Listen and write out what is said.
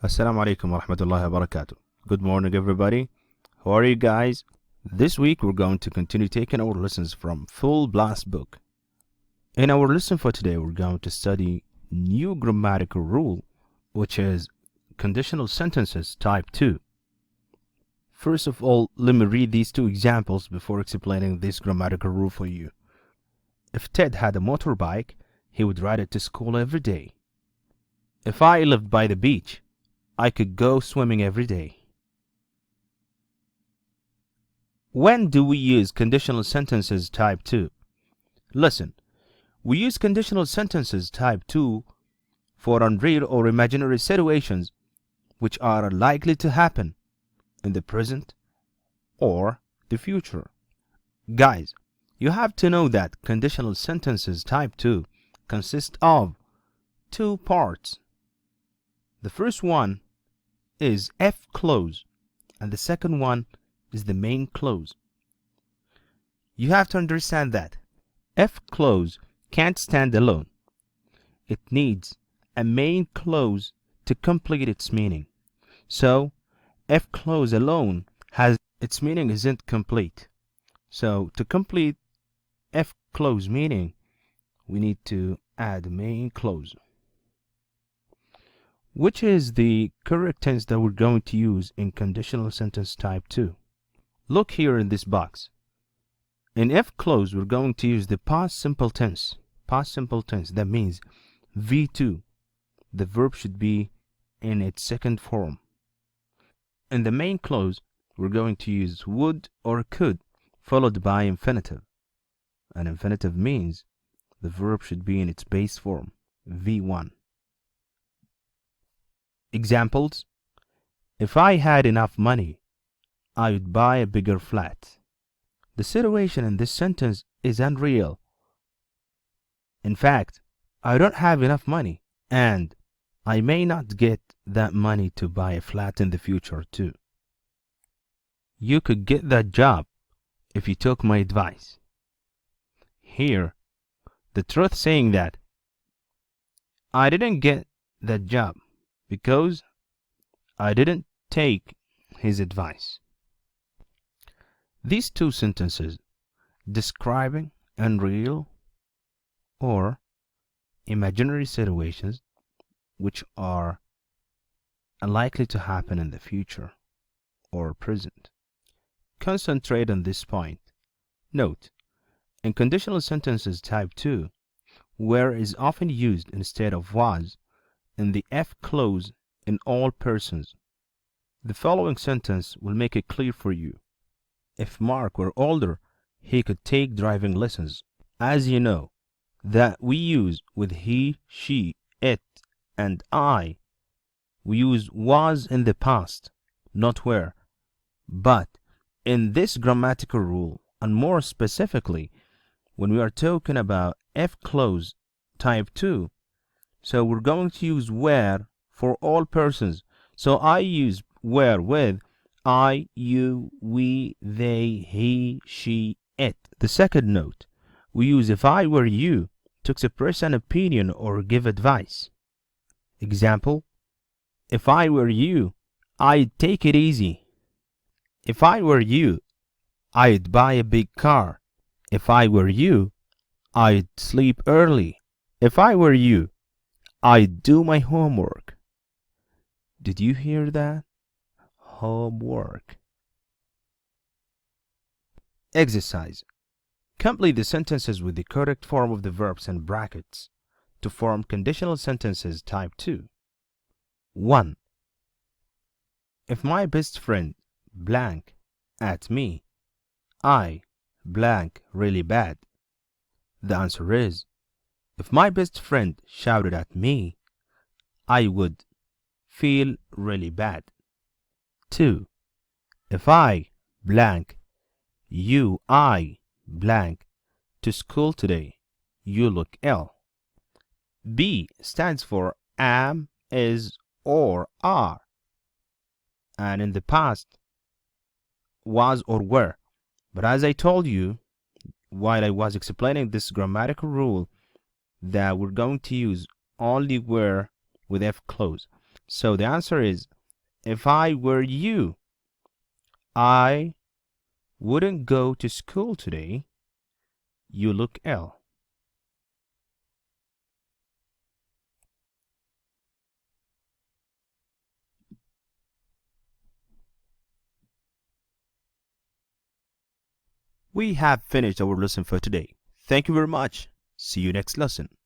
Assalamu alaikum wa rahmatullahi wa barakatuh. Good morning, everybody. How are you guys? This week, we're going to continue taking our lessons from Full Blast book. In our lesson for today, we're going to study new grammatical rule, which is conditional sentences type 2. First of all, let me read these two examples before explaining this grammatical rule for you. If Ted had a motorbike, he would ride it to school every day. If I lived by the beach, I could go swimming every day. When do we use conditional sentences type 2? Listen, we use conditional sentences type 2 for unreal or imaginary situations which are likely to happen in the present or the future. Guys, you have to know that conditional sentences type 2 consist of two parts. The first one is F clause and the second one is the main clause. You have to understand that F clause can't stand alone. It needs a main clause to complete its meaning. So F clause alone has its meaning isn't complete. So to complete F clause meaning, we need to add main clause. Which is the correct tense that we're going to use in conditional sentence type 2? Look here in this box. In F clause, we're going to use the past simple tense. Past simple tense, that means V2. The verb should be in its second form. In the main clause, we're going to use would or could followed by infinitive. An infinitive means the verb should be in its base form, V1. Examples: if I had enough money, I would buy a bigger flat. The situation in this sentence is unreal. In fact, I don't have enough money, and I may not get that money to buy a flat in the future too. You could get that job if you took my advice. Here, the truth saying that I didn't get that job because I didn't take his advice. These two sentences describing unreal or imaginary situations which are unlikely to happen in the future or present. Concentrate on this point. Note, in conditional sentences type 2, where is often used instead of was in the F clause in all persons. The following sentence will make it clear for you. If Mark were older, he could take driving lessons. As you know, that we use with he, she, it, and I. We use was in the past, not were. But in this grammatical rule, and more specifically, when we are talking about F clause type 2, so we're going to use where for all persons. So I use where with I, you, we, they, he, she, it. The second note, we use if I were you to express an opinion or give advice. Example, if I were you, I'd take it easy. If I were you, I'd buy a big car. If I were you, I'd sleep early. If I were you, I'd do my homework. Did you hear that? Homework. Exercise. Complete the sentences with the correct form of the verbs and brackets to form conditional sentences type 2. 1. If my best friend blank at me, I blank really bad. The answer is, if my best friend shouted at me, I would feel really bad. 2. If I blank you, I blank to school today, you look ill. B stands for am, is, or are, and in the past was or were. But as I told you while I was explaining this grammatical rule, that we're going to use only were with F clause. So the answer is, if I were you, I wouldn't go to school today. You look ill. We have finished our lesson for today. Thank you very much. See you next lesson.